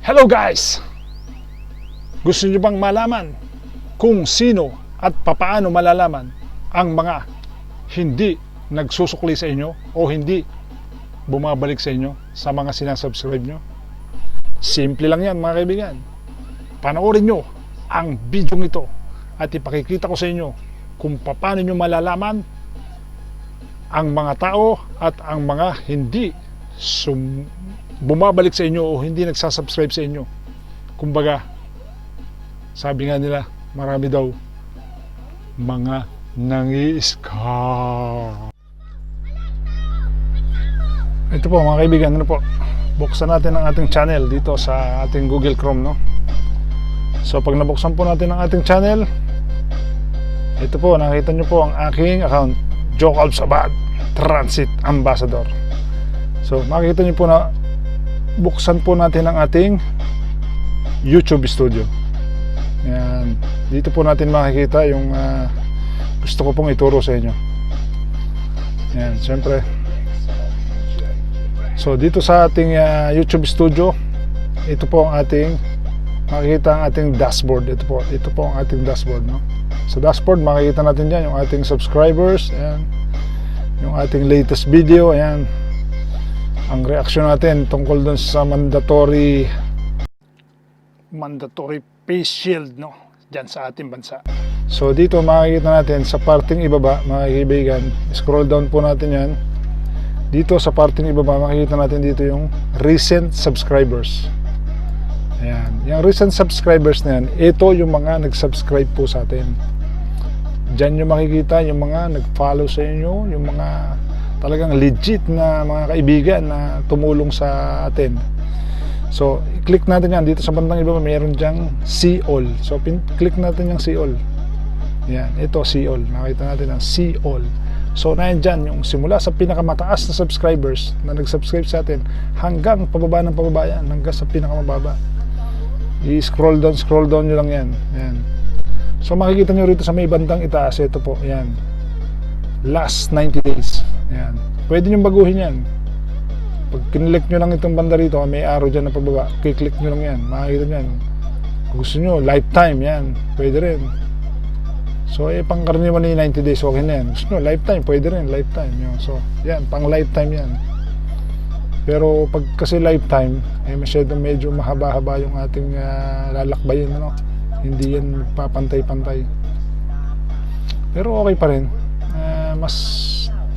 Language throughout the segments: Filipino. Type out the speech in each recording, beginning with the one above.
Hello guys! Gusto niyo bang malaman kung sino at papaano malalaman ang mga hindi nagsusukli sa inyo o hindi bumabalik sa inyo sa mga sinasubscribe nyo? Simple lang yan mga kaibigan. Panoorin nyo ang video nito at ipakikita ko sa inyo kung paano nyo malalaman ang mga tao at ang mga hindi bumabalik sa inyo o hindi nagsasubscribe sa inyo. Kumbaga, sabi nga nila, marami daw mga nangi-scam. Ito po mga kaibigan, ano po, buksan natin ang ating channel dito sa ating Google Chrome, no? So pag nabuksan po natin ang ating channel, ito po, nakita nyo po ang aking account, Jokal Sabad Transit Ambassador. So makikita nyo po na buksan po natin ang ating YouTube Studio. Yan. Dito po natin makikita yung gusto ko pong ituro sa inyo. Yan, siyempre. So dito sa ating YouTube Studio, ito po ang ating makikita ang ating dashboard. Ito po ang ating dashboard, no? Sa dashboard makikita natin diyan yung ating subscribers, ayan. Yung ating latest video, ayan. Ang reaksyon natin tungkol dun sa mandatory face shield, no, dyan sa ating bansa. So dito makikita natin sa parting ibaba mga kaibigan, scroll down po natin yan. Dito sa parting ibaba makikita natin dito yung recent subscribers. Ayan, yung recent subscribers na yan, ito yung mga nag-subscribe po sa atin. Dyan yung makikita yung mga nag-follow sa inyo, yung mga talagang legit na mga kaibigan na tumulong sa atin. So, i-click natin yan. Dito sa bandang iba, mayroon dyang see all. So, click natin yung see all. Yan, ito see all. Nakita natin ang see all. So, nandyan yung simula sa pinakamataas na subscribers na nag-subscribe sa atin hanggang pababa ng pababa yan, hanggang sa pinakamababa. I-scroll down nyo lang yan. Yan. So, makikita nyo rito sa may bandang itaas. Ito po, yan. Last 90 days. Ayan. Pwede nyo baguhin yan. Pag kinlik nyo lang itong banda rito, may arrow dyan na pababa, kiklik nyo lang yan, makikita nyo yan. Kung gusto nyo, lifetime yan, pwede rin. So pangkaraniwan na yung 90 days, okay na yan. Gusto nyo, lifetime, pwede rin, lifetime yun. So yan, pang lifetime yan. Pero pag kasi lifetime, medyo mahaba-haba yung ating lalakbayin, ano? Hindi yan papantay-pantay. Pero okay pa rin. Mas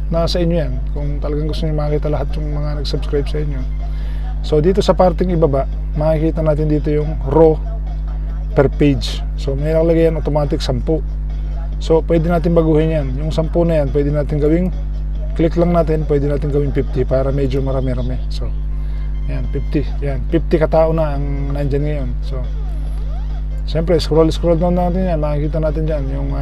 nasa inyo yan kung talagang gusto niyo makita lahat yung mga nag-subscribe sa inyo. So dito sa parting ibaba makikita natin dito yung row per page. So may nakalagay yan automatic 10. So pwede natin baguhin yan. Yung 10 na yan pwede natin gawing, click lang natin, pwede natin gawing 50 para medyo marami-rami. So yan, 50. Yan, 50 katao na ang nandyan ngayon. So siyempre scroll down natin yan, makikita natin dyan yung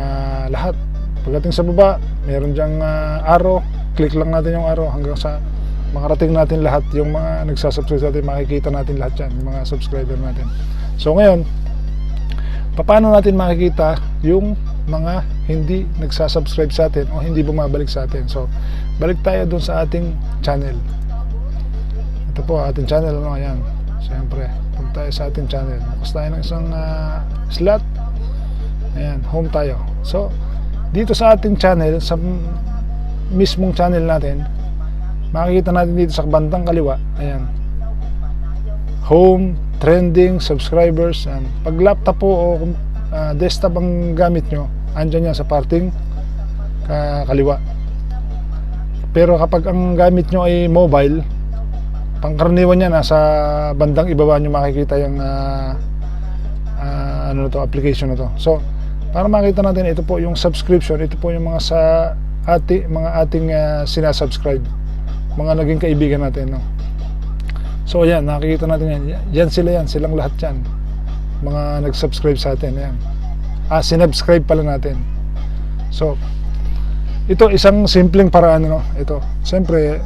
lahat. Pagdating sa baba, meron dyang arrow, click lang natin yung arrow hanggang sa makarating natin lahat yung mga nagsasubscribe sa atin, makikita natin lahat yan, yung mga subscriber natin. So ngayon, paano natin makikita yung mga hindi nagsasubscribe sa atin o hindi bumabalik sa atin? So, balik tayo dun sa ating channel. Ito po, ating channel, ano, ayan. Siyempre, punta tayo sa ating channel. Bukas tayo ng isang slot. Ayan, home tayo. So, dito sa ating channel, sa mismong channel natin, makikita natin dito sa bandang kaliwa, ayan, home, trending, subscribers, and pag laptop po o desktop ang gamit nyo, andyan yan sa parting kaliwa. Pero kapag ang gamit nyo ay mobile, pangkaraniwan yan, nasa bandang ibaba nyo makikita yung application na to. So para makita natin, ito po yung subscription, ito po yung mga ating sinasubscribe, mga naging kaibigan natin, no? So ayan, nakikita natin yan. Silang lahat yan, mga nag-subscribe sa atin, yan. Sinubscribe pala natin. So ito isang simpleng paraan, no? Ito, siyempre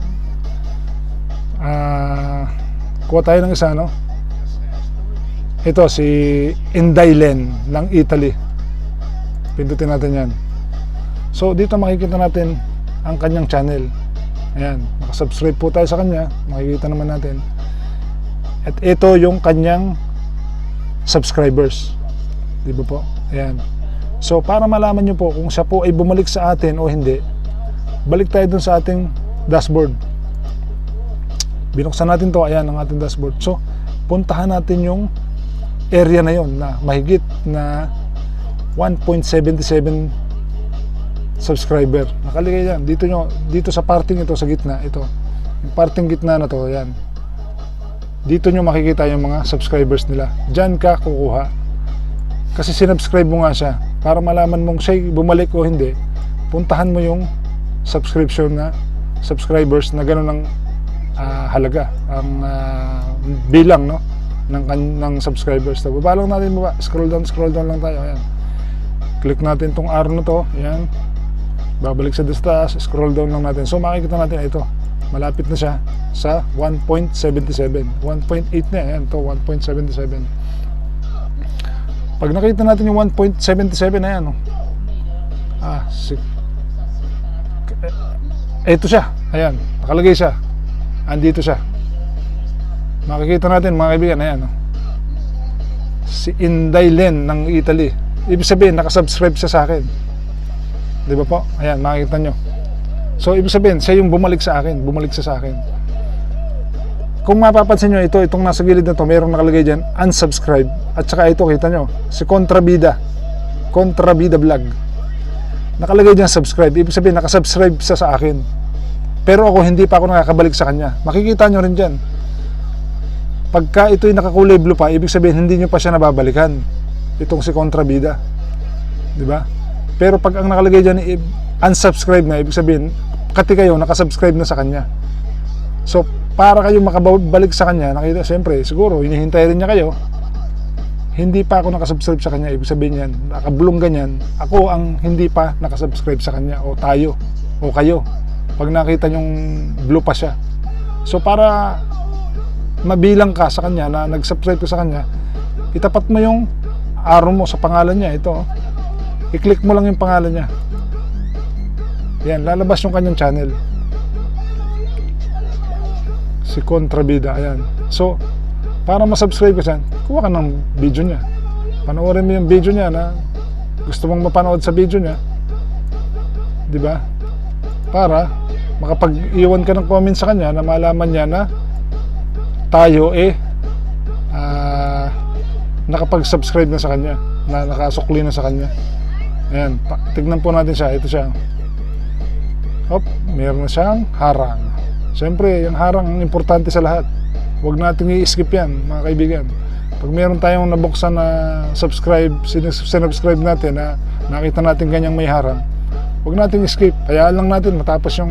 kuha tayo ng isa, no? Ito si Indailen ng Italy. Pindutin natin yan. So dito makikita natin ang kanyang channel. Ayan, nakasubscribe po tayo sa kanya. Makikita naman natin. At ito yung kanyang subscribers. Di ba po? Ayan. So para malaman nyo po kung siya po ay bumalik sa atin o hindi, balik tayo dun sa ating dashboard. Binuksan natin to, ayan ang ating dashboard. So puntahan natin yung area na yon na mahigit na 1.77 subscriber. Nakalagay yan. Dito sa parting ito sa gitna, ito. Yung parting gitna na to, ayan. Dito nyo makikita yung mga subscribers nila. Diyan ka kukuha. Kasi sinubscribe mo nga siya. Para malaman mong siya bumalik o hindi, puntahan mo yung subscription na subscribers na gano'n ang halaga. Ang bilang, no? ng subscribers. So, baba lang natin baba. Scroll down lang tayo. Ayan. Click natin tong arrow na to. Ayan. Babalik sa taas. Scroll down lang natin. So makikita natin ito. Malapit na siya sa 1.77. 1.8 na. Ayan. Ito 1.77. Pag nakita natin yung 1.77 na yan. Ito siya. Ayan. Nakalagay siya. Andito siya. Makikita natin mga kaibigan, ayan, si Inday Len ng Italy. Ibig sabihin, nakasubscribe siya sa akin. Di ba po? Ayan, makikita nyo. So, ibig sabihin, siya yung bumalik sa akin. Bumalik siya sa akin. Kung mapapansin nyo, itong nasa gilid na to, mayroong nakalagay dyan, unsubscribe. At saka ito, kita nyo, si Contrabida Vlog. Nakalagay dyan, subscribe. Ibig sabihin, nakasubscribe siya sa akin. Pero ako, hindi pa ako nakakabalik sa kanya. Makikita nyo rin dyan. Pagka ito'y nakakulay blue pa, ibig sabihin hindi nyo pa siya nababalikan. Itong si Contrabida. Di ba? Pero pag ang nakalagay dyan unsubscribe na, ibig sabihin kati kayo nakasubscribe na sa kanya. So para kayo makabalik sa kanya, nakita siyempre siguro hinihintay rin niya kayo. Hindi pa ako nakasubscribe sa kanya, ibig sabihin yan, nakabulong ganyan, ako ang hindi pa nakasubscribe sa kanya, o tayo o kayo pag nakita nyong blue pa siya. So para mabilang ka sa kanya na nag-subscribe ka sa kanya, itapat mo yung arrow mo sa pangalan niya. Ito, i-click mo lang yung pangalan niya. Yan, lalabas yung kanyang channel, si Contrabida. Ayan. So para masubscribe ka dyan, kuha ka ng video niya, panoorin mo yung video niya na gusto mong mapanood sa video niya, di ba? Para makapag-iwan ka ng comment sa kanya na malaman niya na tayo nakapag-subscribe na sa kanya, na nakasukli na sa kanya. Ayan, tignan po natin siya. Ito siya. Hop, meron na siyang harang. Siyempre, yung harang ang importante sa lahat. Huwag natin i-skip yan, mga kaibigan. Pag meron tayong nabuksan na sinubscribe natin, na nakita natin ganyang may harang, huwag natin i-skip. Hayaan lang natin matapos yung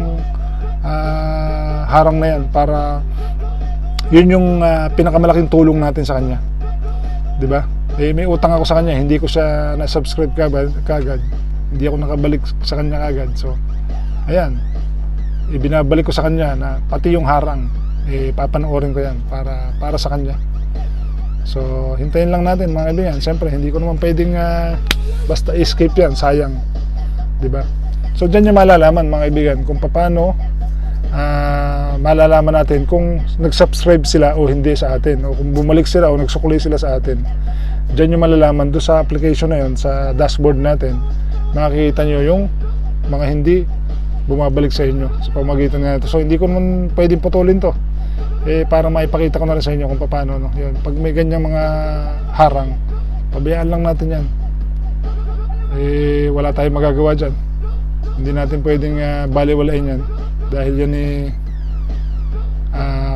harang na yan, para yun yung pinakamalaking tulong natin sa kanya. 'Di ba? May utang ako sa kanya, hindi ko siya na-subscribe kagad. Hindi ako nakabalik sa kanya kagad. So, ayan. Ibinabalik ko sa kanya na pati yung harang, papanoorin ko 'yan para sa kanya. So, hintayin lang natin mga kaibigan. Siyempre, hindi ko naman pwedeng basta escape 'yan, sayang. 'Di ba? So, diyan niyo malalaman mga kaibigan kung paano malalaman natin kung nag-subscribe sila o hindi sa atin, o kung bumalik sila o nagsukli sila sa atin. Diyan nyo malalaman doon sa application na yun, sa dashboard natin. Makikita nyo yung mga hindi bumabalik sa inyo sa pamagitan na ito. So hindi ko naman pwedeng putulin to, para maipakita ko na rin sa inyo kung paano, no? Yun. Pag may ganyang mga harang, pabayaan lang natin yan. Wala tayong magagawa dyan. Hindi natin pwedeng baliwalain yan, dahil yan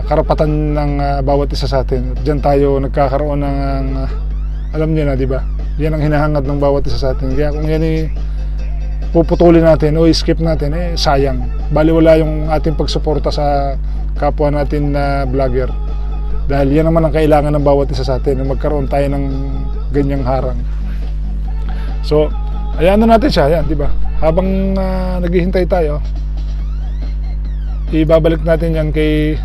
karapatan ng bawat isa sa atin. Diyan tayo nagkakaroon ng alam niyo na, di ba? Yan ang hinahangad ng bawat isa sa atin. Kaya kung yan puputulin natin o skip natin, sayang. Baliwala yung ating pagsuporta sa kapwa natin na vlogger. Dahil yan naman ang kailangan ng bawat isa sa atin, na magkaroon tayo ng ganyang harang. So, ayan na natin siya, yan, di ba? Habang naghihintay tayo, ibabalik natin yan kay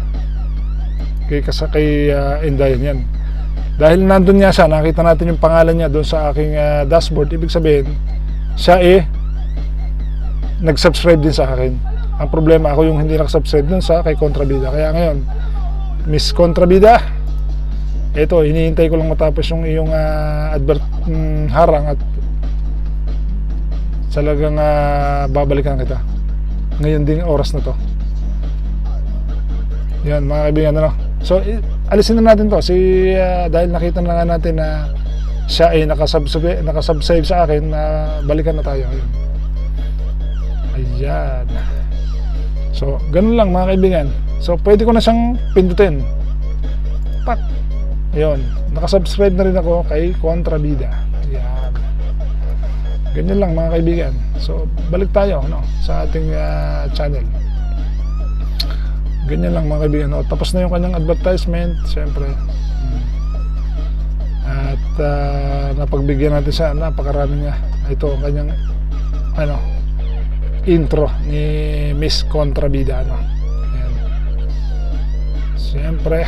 Inday yan. Dahil nandun nga siya, nakita natin yung pangalan niya doon sa aking dashboard. Ibig sabihin, siya nag-subscribe din sa akin. Ang problema, ako yung hindi nag-subscribe dun sa kay Contrabida. Kaya ngayon, Miss Contrabida, Ito, hinihintay ko lang matapos yung iyong harang at talagang babalikan kita. Ngayon din oras na to. Yan mga kaibigan, ano. So alisin na natin to dahil nakita na nga natin na siya ay nakasubscribe sa akin, na balikan na tayo. Ayan. So ganun lang mga kaibigan. So pwede ko na siyang pindutin. Pak. Ayun, nakasubscribe na rin ako kay Kontrabida. Ayan. Ganyan lang mga kaibigan. So balik tayo, no, sa ating channel. Ganyan lang mga kaibigan, no? Tapos na yung kanyang advertisement, siyempre. At napagbigyan natin siya, napakarami nga. Ito ang kanyang intro ni Miss Kontrabida, no? Ayan. Siyempre,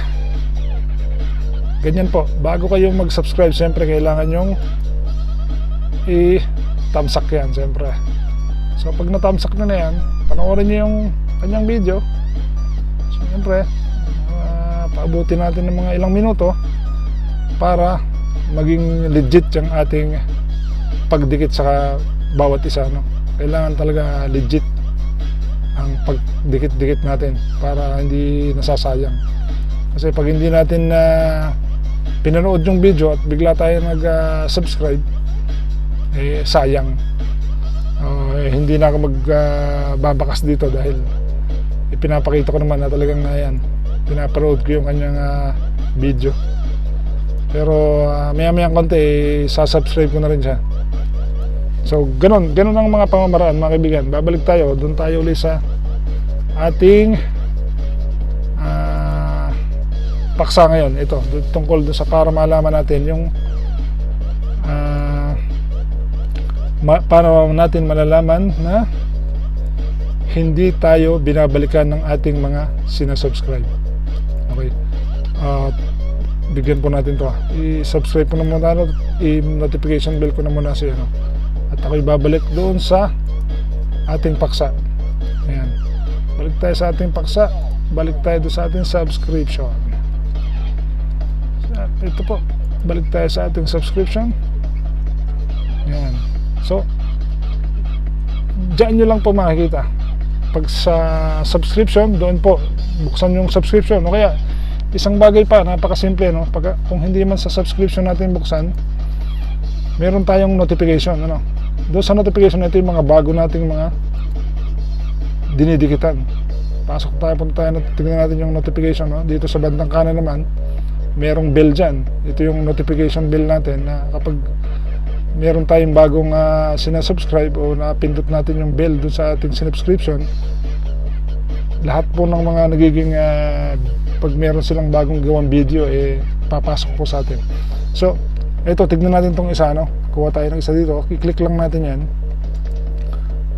ganyan po, bago kayo mag-subscribe, siyempre kailangan yung i-thumbsuck yan, siyempre. So pag na-thumbsuck na yan, panoorin niyo yung kanyang video. Siyempre, paabutin natin ng mga ilang minuto para maging legit yung ating pagdikit sa bawat isa, no? Kailangan talaga legit ang pagdikit-dikit natin para hindi nasasayang. Kasi pag hindi natin pinanood yung video at bigla tayo nag-subscribe, sayang. Hindi na ako magbabakas dito dahil ipinapakita ko naman na talagang pinaparood ko yung kanyang video. Pero maya-maya konti sasubscribe ko na rin siya. So ganun ang mga pamamaraan mga kaibigan. Babalik tayo, doon tayo ulit sa ating paksa ngayon. Ito, tungkol doon sa para malaman natin yung paano natin malalaman na hindi tayo binabalikan ng ating mga sinasubscribe. Okay. Bigyan po natin to. I-subscribe ko na muna, i-notification bell ko na muna siya, no? At ako'y babalik doon sa ating paksa. Ayan. Balik tayo sa ating paksa. Balik tayo doon sa ating subscription. Ito po. Balik tayo sa ating subscription. Ayan. So diyan nyo lang po makikita. Pag sa subscription, doon po buksan yung subscription. O kaya isang bagay pa, napakasimple, no? Kung hindi man sa subscription natin buksan, meron tayong notification, ano? Doon sa notification natin yung mga bago nating mga dinidikitan. Pasok tayo, punta tayo, tingnan natin yung notification, no? Dito sa bandang kanan naman merong bell dyan. Ito yung notification bell natin, na kapag meron tayong bagong sinasubscribe o napindot natin yung bell doon sa ating subscription, lahat po ng mga nagiging pag meron silang bagong gawang video, papasok po sa atin. So ito, tignan natin tong isa, no? Kuha tayo ng isa dito, i-click lang natin yan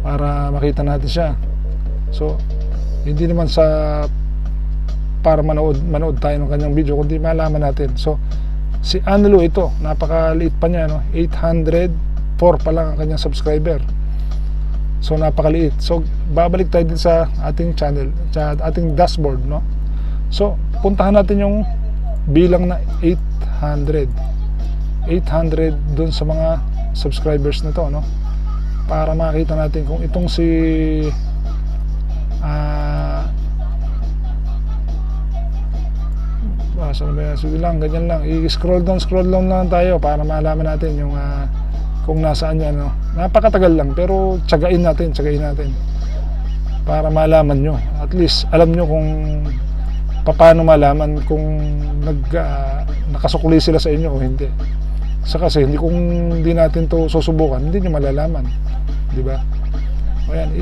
para makita natin siya. So hindi naman para manood tayo ng kanyang video, kundi malaman natin. So si Anelo, ito, napakaliit pa niya, no? 804 pa lang ang kanyang subscriber. So napakaliit. So babalik tayo din sa ating channel, sa ating dashboard, no? So puntahan natin yung bilang na 800 dun sa mga subscribers na to, no? Para makita natin kung itong si saan ba yan? Sige lang, ganyan lang, i-scroll down lang tayo para malaman natin yung kung nasaan yan, no? Napakatagal lang, pero tsagain natin para malaman nyo, at least alam nyo kung paano malaman kung nakasukli sila sa inyo o hindi. Kasi kung hindi natin to susubukan, hindi nyo malalaman, di ba? Ayan,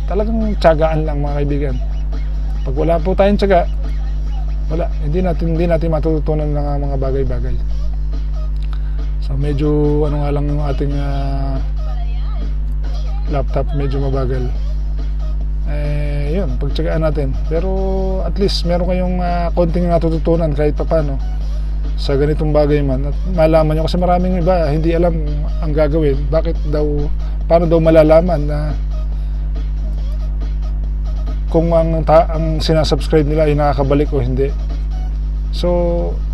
talagang tsagaan lang mga kaibigan. Pag wala po tayong tsaga, wala, hindi natin matututunan ng mga bagay-bagay. So medyo nga lang yung ating laptop, medyo mabagal. Yun, pagtsagaan natin. Pero at least meron kayong konting natututunan kahit paano sa ganitong bagay man, at malaman nyo, kasi maraming iba hindi alam ang gagawin. Paano daw malalaman na kung ang sinasubscribe nila ay nakakabalik o hindi. So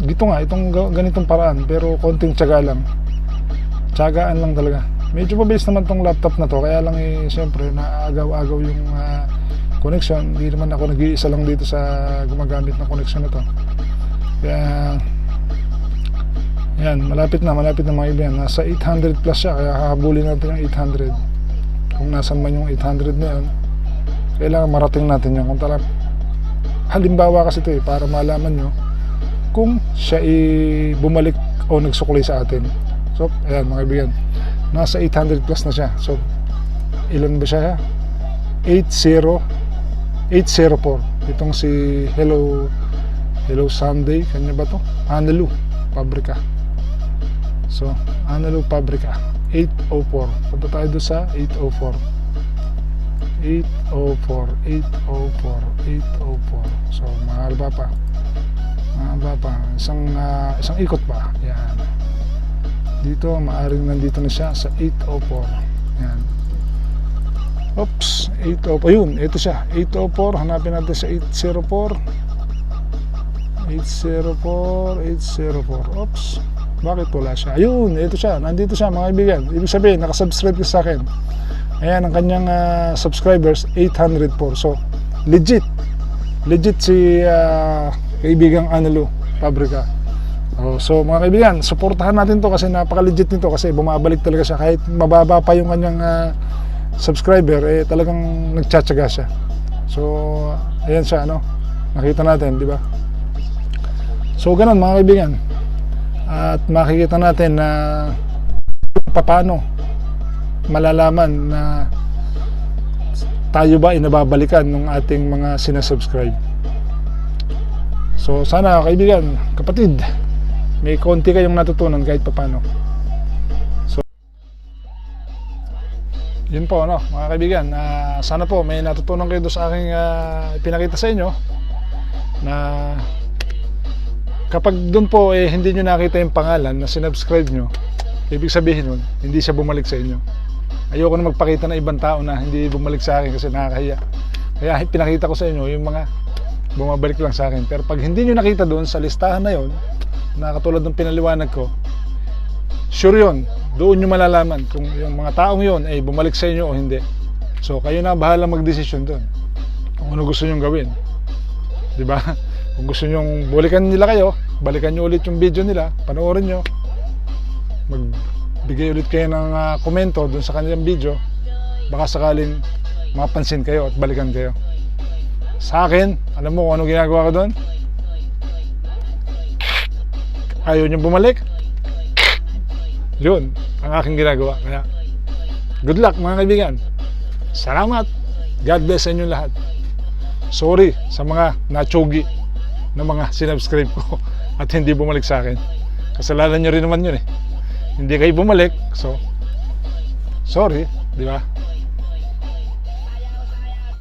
dito nga itong ganitong paraan, pero konting tiyaga lang, tiyagaan lang talaga. Medyo mabilis naman tong laptop na to, kaya lang siyempre naagaw-agaw yung connection. Hindi naman ako nag-iisa lang dito sa gumagamit ng connection na to. Kaya yan, malapit na mga kaibigan. Nasa 800 plus siya, kaya hahabulin natin yung 800. Kung nasan man yung 800 na yun, kailangan marating natin yun. Kung talagang halimbawa kasi ito para malaman nyo kung siya bumalik o nagsuklay sa atin. So ayan mga kaibigan, nasa 800 plus na siya. So ilan ba siya? 804. Itong si Hello Sunday, kanya ba to? Analu Pabrika. So Analu Pabrika 804. Punta tayo doon sa 804. So mahaba pa. Isang ikot pa. Yan. Dito maaring nandito na siya sa 804. Yan. Oops, 804. Ayun, ito siya. 804. Hanapin natin sa 804. Oops. Bakit wala siya? Ayun, ito siya. Nandito siya mga kaibigan. Ibig sabihin, nakasubscribe ka sa akin. Ayan, ang kanyang subscribers, 804. So, legit si kaibigang Analu Pabrika. So, mga kaibigan, suportahan natin to kasi napaka-legit nito kasi bumabalik talaga siya. Kahit mababa pa yung kanyang subscriber, talagang nagtsatsaga siya. So, ayan siya, nakita natin, di ba? So, ganun mga kaibigan. At makikita natin na paano malalaman na tayo ba ay nababalikan ng ating mga sinasubscribe. So sana kaibigan, kapatid, may konti kayong natutunan kahit paano. So yun po mga kaibigan, sana po may natutunan kayo sa aking pinakita sa inyo, na kapag doon po hindi nyo nakita yung pangalan na sinubscribe nyo, ibig sabihin nun, hindi siya bumalik sa inyo. Ayoko na magpakita ng ibang tao na hindi bumalik sa akin kasi nakakahiya. Kaya pinakita ko sa inyo yung mga bumabalik lang sa akin. Pero pag hindi nyo nakita doon sa listahan na yon, na katulad ng pinaliwanag ko, sure yun, doon nyo malalaman kung yung mga taong yon ay bumalik sa inyo o hindi. So kayo na bahala magdesisyon doon kung ano gusto nyo gawin, di ba? Kung gusto nyo balikan nila kayo, balikan nyo ulit yung video nila, panoorin nyo, magbigay ulit kayo ng komento dun sa kanilang video, baka sakaling mapansin kayo at balikan kayo. Sa akin, alam mo kung ano ginagawa ko doon? Ayaw nyo bumalik? Yun ang aking ginagawa. Kaya good luck mga kaibigan. Salamat. God bless sa inyo lahat. Sorry sa mga natsugi na mga sinubscribe ko at hindi bumalik sa akin. Kasalanan nyo rin naman yun Hindi kayo bumalik, so sorry, di ba?